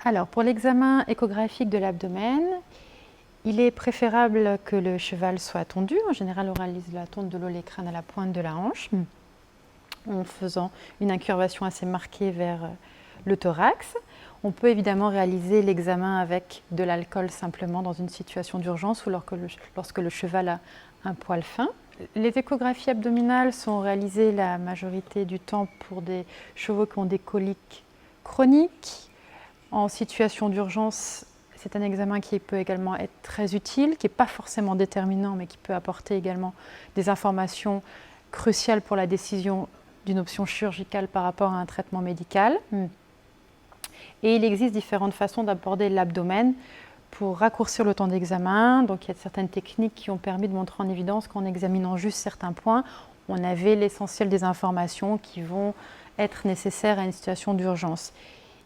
Alors, pour l'examen échographique de l'abdomen, il est préférable que le cheval soit tondu. En général, on réalise la tonte de l'olecrâne à la pointe de la hanche, en faisant une incurvation assez marquée vers le thorax. On peut évidemment réaliser l'examen avec de l'alcool simplement dans une situation d'urgence ou lorsque le cheval a un poil fin. Les échographies abdominales sont réalisées la majorité du temps pour des chevaux qui ont des coliques chroniques. En situation d'urgence, c'est un examen qui peut également être très utile, qui n'est pas forcément déterminant, mais qui peut apporter également des informations cruciales pour la décision d'une option chirurgicale par rapport à un traitement médical. Et il existe différentes façons d'aborder l'abdomen pour raccourcir le temps d'examen. Donc il y a certaines techniques qui ont permis de montrer en évidence qu'en examinant juste certains points, on avait l'essentiel des informations qui vont être nécessaires à une situation d'urgence.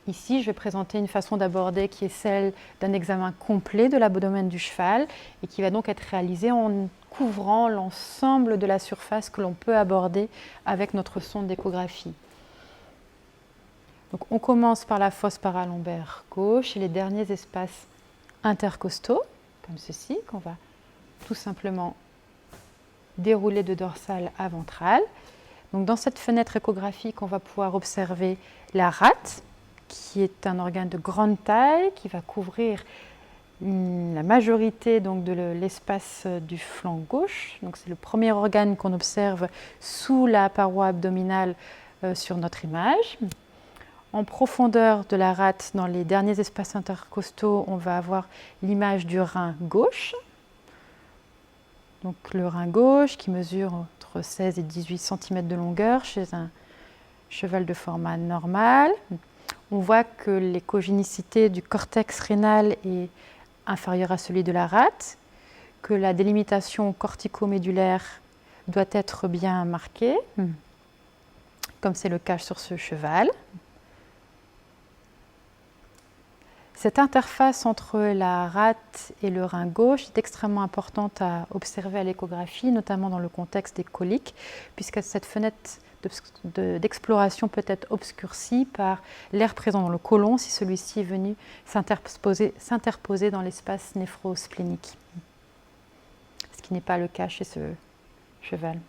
Ici, je vais présenter une façon d'aborder qui est celle d'un examen complet de l'abdomen du cheval et qui va donc être réalisé en couvrant l'ensemble de la surface que l'on peut aborder avec notre sonde d'échographie. Donc, on commence par la fosse paralombaire gauche et les derniers espaces intercostaux, comme ceci, qu'on va tout simplement dérouler de dorsale à ventrale. Donc, dans cette fenêtre échographique, on va pouvoir observer la rate, qui est un organe de grande taille, qui va couvrir la majorité donc, de l'espace du flanc gauche. Donc, c'est le premier organe qu'on observe sous la paroi abdominale sur notre image. En profondeur de la rate, dans les derniers espaces intercostaux, on va avoir l'image du rein gauche. Donc, le rein gauche qui mesure entre 16 et 18 cm de longueur chez un cheval de format normal. On voit que l'échogenicité du cortex rénal est inférieure à celui de la rate, que la délimitation cortico-médulaire doit être bien marquée, comme c'est le cas sur ce cheval. Cette interface entre la rate et le rein gauche est extrêmement importante à observer à l'échographie, notamment dans le contexte des coliques, puisque cette fenêtre d'exploration peut être obscurcie par l'air présent dans le côlon si celui-ci est venu s'interposer dans l'espace néphrosplénique, ce qui n'est pas le cas chez ce cheval.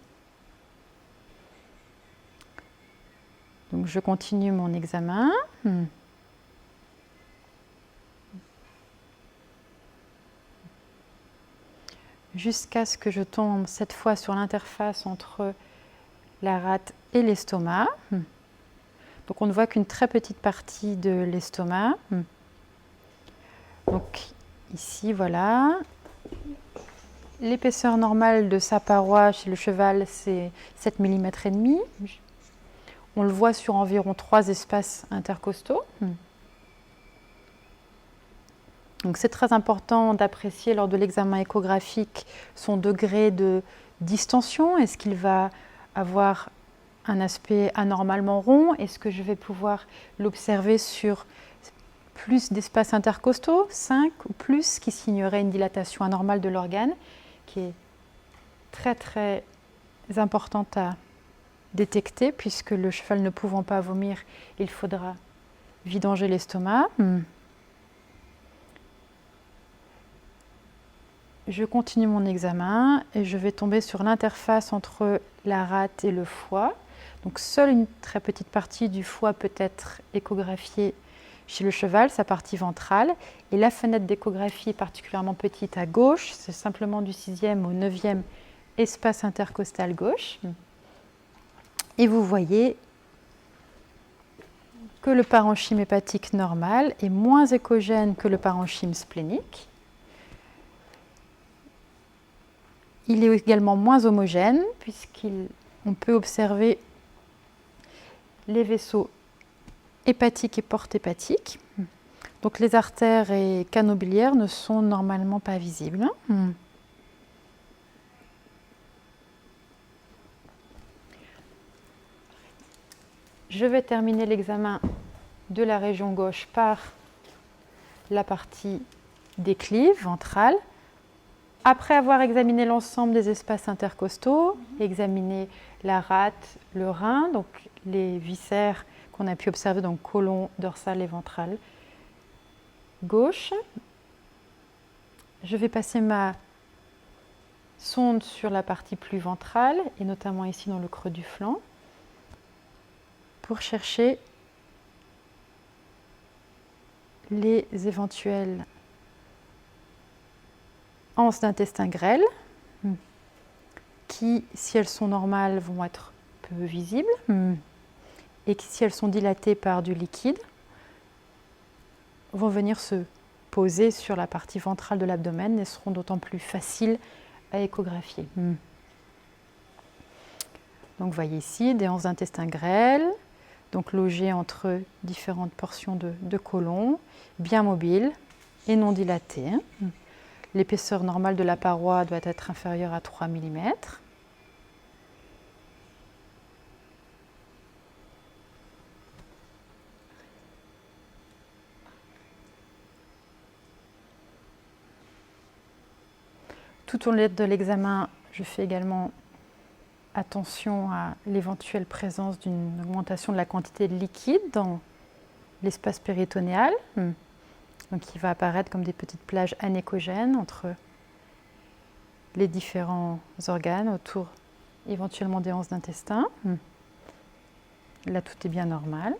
Donc je continue mon examen. Jusqu'à ce que je tombe cette fois sur l'interface entre la rate et l'estomac. Donc on ne voit qu'une très petite partie de l'estomac. Donc ici, voilà. L'épaisseur normale de sa paroi chez le cheval, c'est 7 mm et demi. On le voit sur environ 3 espaces intercostaux. Donc c'est très important d'apprécier lors de l'examen échographique son degré de distension. Est-ce qu'il va avoir un aspect anormalement rond? Est-ce que je vais pouvoir l'observer sur plus d'espaces intercostaux, 5 ou plus, qui signerait une dilatation anormale de l'organe, qui est très très importante à détecter, puisque le cheval ne pouvant pas vomir, il faudra vidanger l'estomac. Je continue mon examen et je vais tomber sur l'interface entre la rate et le foie. Donc seule une très petite partie du foie peut être échographiée chez le cheval, sa partie ventrale. Et la fenêtre d'échographie est particulièrement petite à gauche, c'est simplement du 6e au 9e espace intercostal gauche. Et vous voyez que le parenchyme hépatique normal est moins échogène que le parenchyme splénique. Il est également moins homogène puisqu'on peut observer les vaisseaux hépatiques et portes hépatiques. Donc les artères et canaux biliaires ne sont normalement pas visibles. Je vais terminer l'examen de la région gauche par la partie déclive ventrale. Après avoir examiné l'ensemble des espaces intercostaux, examiné la rate, le rein, donc les viscères qu'on a pu observer dans le côlon dorsal et ventral, gauche. Je vais passer ma sonde sur la partie plus ventrale et notamment ici dans le creux du flanc pour chercher les éventuelles anses d'intestin grêle qui, si elles sont normales, vont être peu visibles et qui, si elles sont dilatées par du liquide, vont venir se poser sur la partie ventrale de l'abdomen et seront d'autant plus faciles à échographier. Donc vous voyez ici des anses d'intestin grêle, donc logées entre différentes portions de côlon, bien mobiles et non dilatées. L'épaisseur normale de la paroi doit être inférieure à 3 mm. Tout au long de l'examen, je fais également attention à l'éventuelle présence d'une augmentation de la quantité de liquide dans l'espace péritonéal, donc qui va apparaître comme des petites plages anéchogènes entre les différents organes autour éventuellement des anses d'intestin. Là, tout est bien normal.